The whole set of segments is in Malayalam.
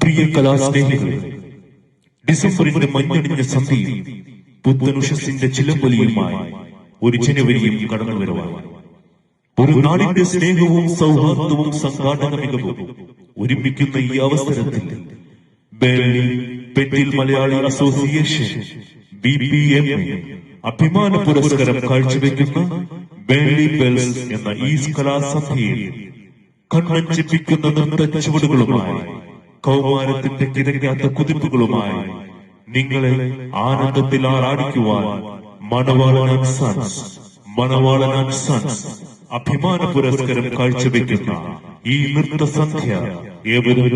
പ്രിയ കലാസ്നേഹികളെ, ഡിസംബറിന്റെ മഞ്ഞണിഞ്ഞ സന്ധ്യയിൽ പുത്തനുഷസിന്റെ ചിലമ്പൊലിയുമായി ഒരു ജനുവരിയും കടന്നു വരുവാൻ ഒരു നാടിന്റെ സ്നേഹവും സൗഹാർദ്ദവും സംഘാടന മികവും ഒരുമിക്കുന്ന ഈ അവസരത്തിൽ ബേളി പെറ്റിൽ മലയാളി അസോസിയേഷൻ BPM അഭിമാന പുരസ്കാരം കാഴ്ചവെക്കുന്ന ബേളി ബെൽസ് എന്ന ഈ കലാസന്ധ്യയിൽ കണ്ണഞ്ചിപ്പിക്കുന്ന നൃത്ത ചുവടുകളുമായി കൗമാരത്തിന്റെ കിരങ്ങാത്ത കുതിപ്പുകളുമായി നിങ്ങളെ ആനന്ദത്തിൽ ആറാടിക്കുവാൻ മണവാളൻ സൺസ് അഭിമാന പുരസ്കാരം കാഴ്ചവെക്കുന്ന ഈ നൃത്തസന്ധ്യ ഏവരും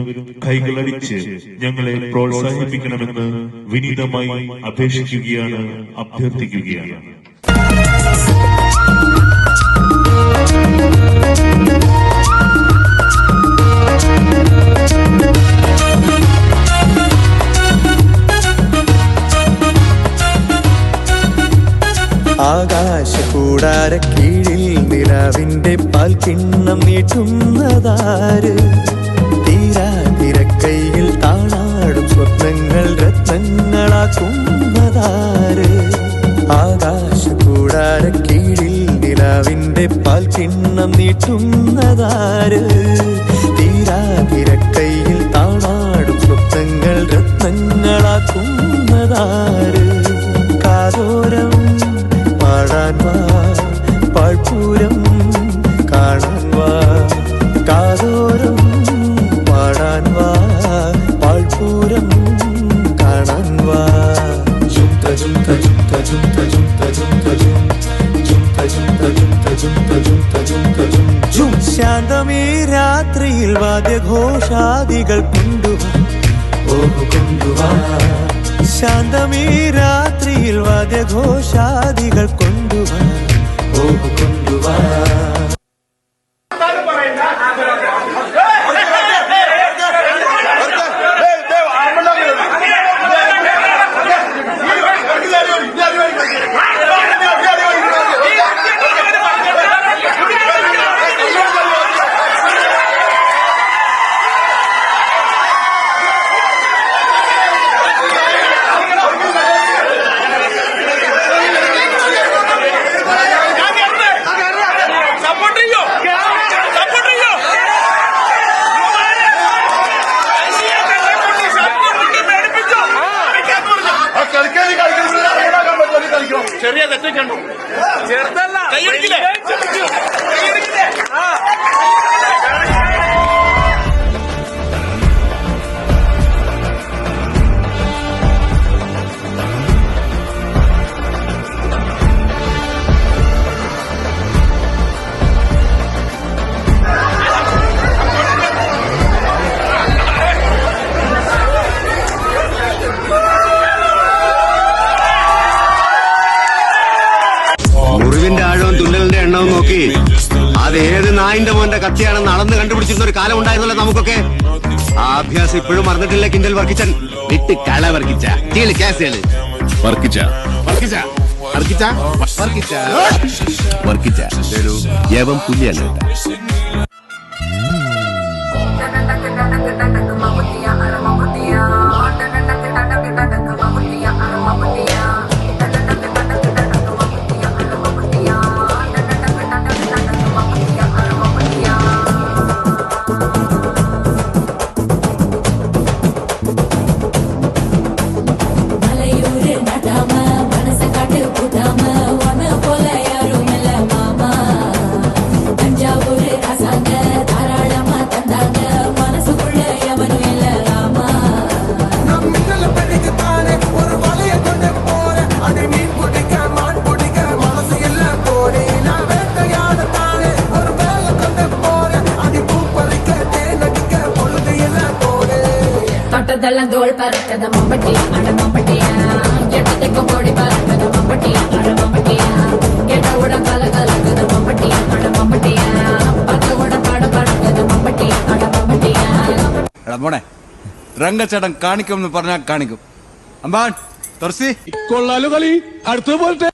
കൈകളടിച്ച് ഞങ്ങളെ പ്രോത്സാഹിപ്പിക്കണമെന്ന് വിനീതമായി അപേക്ഷിക്കുകയാണ്, അഭ്യർത്ഥിക്കുകയാണ്. ആകാശകൂടാര കീഴിൽ നിലാവിന്റെ പാൽക്കിണ്ണം നീട്ടുന്നതാര്? തീരാതിരക്കൈയിൽ താളാടും സ്വപ്നങ്ങൾ രത്നങ്ങളാക്കുന്നതാര്? ആകാശകൂടാര കീഴിൽ നിലാവിന്റെ പാൽക്കിണ്ണം നീട്ടുന്നതാര്? തീരാതിരക്കൈയിൽ താളാടും സ്വപ്നങ്ങൾ രത്നങ്ങളാക്കുന്നതാര്? കാതോരം പാടാൻ വാ, പാഴ്പൂരം കാണാൻ വാ, കാതോരം പാടാൻ വാ, പാഴ്പൂരം കാണാൻ വാ. ജുംത ജുംത ജുംത ജുംത ജുംത ജുംത ജുംത ജുംത ജുംത ജുംത ജുംത ജുംത ജും. ശാന്തമീ രാത്രിയിൽ വാദ്യഘോഷാദികൾ കൊണ്ടുവാ, ഓഹ് കൊണ്ടുവാ. ശാന്തമീ രാത്രിയിൽ വാദ്യഘോഷാദികൾ കൊണ്ടുവാ, ഓഹ് കൊണ്ടുവാ. ചെറിയ തെറ്റ് കണ്ടു, ചെറുതല്ല. നോക്കി അത് ഏത് നായിന്റെ മോന്റെ കത്തിയാണെന്ന് അളന്ന് കണ്ടുപിടിച്ചിരുന്ന ഒരു കാലം ഉണ്ടായിരുന്നല്ലോ നമുക്കൊക്കെ. ആ അഭ്യാസം ഇപ്പോഴും മറന്നിട്ടില്ല കിൻഡൽ വർക്കിച്ചൻ. വിട്ട് കള വർക്കിച്ച കേസുകള് വർക്കിച്ച വർക്കിച്ച വർക്കിച്ച വർക്കിച്ച വർക്കിച്ച യവം പുല്യാണ്. തൊട്ടതെല്ലാം തോൾ പറക്കത മമ്പട്ടിയ അട മമ്പട്ടിയ എട്ടത്തേക്കും കോടി പറക്കത മമ്പട്ടിയ അട മമ്പട്ടിയ കേട്ട ഉട കല കലക്കത മമ്പട്ടിയ അട മമ്പട്ടിയ പത്ത ഉട പട പടക്കത മമ്പട്ടിയ അട മമ്പട്ടിയ. മോനെ രംഗച്ചേട്ടൻ കാണിക്കുമെന്ന് പറഞ്ഞാൽ കാണിക്കും. അമ്പാൻ തുറസി കൊള്ളാലോ കളി. അടുത്ത പോലത്തെ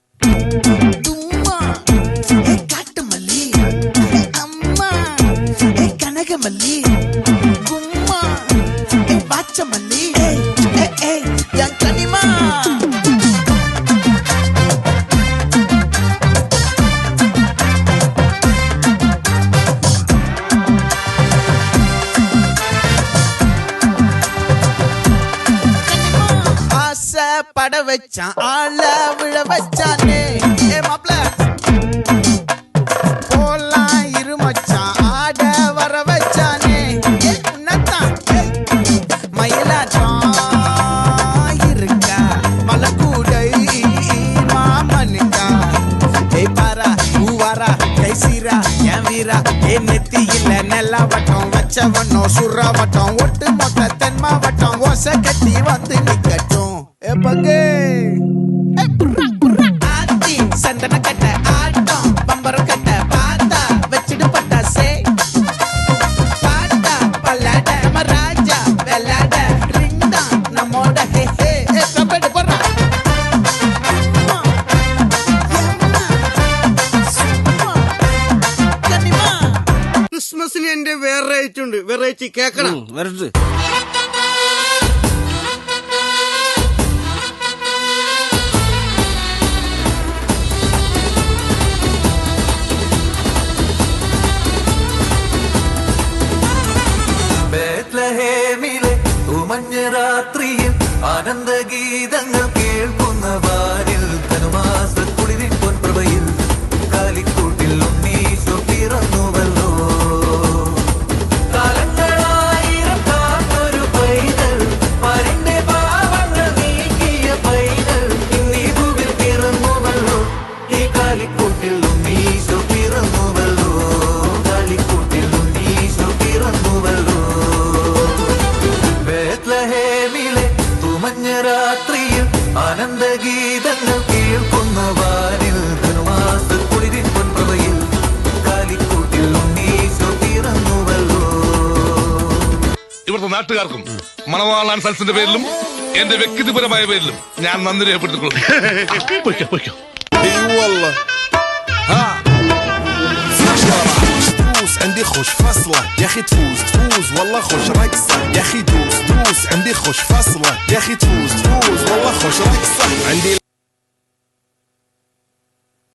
பட வச்சான் ஆள விழ வச்சானே மாப்ள போலாம் இருமச்சான் ஆட வர வச்சானே உன்னத்தான் மயிலாட்டம் இருக்கா மலக்கூடை மாமனுக்கா பாரா பூவாரா கைசீரா என் வீரா என் நெத்தி இல்ல நெல்லா வட்டம் வச்சவனோ சுறா வட்டம் ஒட்டு மொத்த தென் மாவட்டம் ஓசை கட்டி வந்து நிக்கட்டும் பங்கே ஆத்தி சந்தன கட்ட ஆட்டம் பம்பரம் கட்ட பாத்தா வச்சிடு பட்டாசே பாட்டா பல்லாட நம்ம ராஜா வெள்ளாட ரிங் தான் நம்மோட ஹே ஹே கம்பெடு போடுறா ക്രിസ്മസിന് എന്റെ വെറൈറ്റി ഉണ്ട് വെറൈറ്റി കേക്കണം വരട്ടെ ബേത്ലഹേമിലെ ഉമഞ്ഞ രാത്രിയിൽ ആനന്ദഗീതങ്ങൾ കേൾക്കുന്ന വാനിൽ ധനുമാസക്കുളിരിൻ പൊൻപ്രഭയിൽ കാലിക്കൂട്ടിൽ ഉണ്ണീശോ പിറന്നുവല്ലോ കാലങ്ങളായിരം കാത്തൊരു പൈതൽ പരിന്റെ പാവങ്ങൾ നീക്കിയ പൈതൽ ഇന്നീ ഭൂവിൽ പിറന്നുവല്ലോ ഈ കാലിക്കൂട്ടിൽ ഉണ്ണീശോ പിറന്നുവല്ലോ കാലിക്കൂട്ടിൽ ഉണ്ണീശോ പിറന്നുവല്ലോ ബേത്ലഹേമിലെ തുമഞ്ഞ രാത്രിയിൽ ആനന്ദഗീതങ്ങൾ കേൾക്കുന്ന വാനിൽ ധനുമാസക്കുളിരിൻ പൊൻപ്രഭയിൽ കാലിക്കൂട്ടിൽ ഉണ്ണീശോ പിറന്നുവല്ലോ. ഇവിടുത്തെ നാട്ടുകാർക്കും മണവാളാൻ സൽസിന്റെ പേരിലും എന്റെ വ്യക്തിപരമായ പേരിലും ഞാൻ നന്ദി രേഖപ്പെടുത്തിക്കൊള്ളുന്നു. تفوز عندي خوش فصلة يا اخي تفوز والله خوش رقصة يا اخي دوس عندي خوش فصلة يا اخي تفوز والله خوش رقصة عندي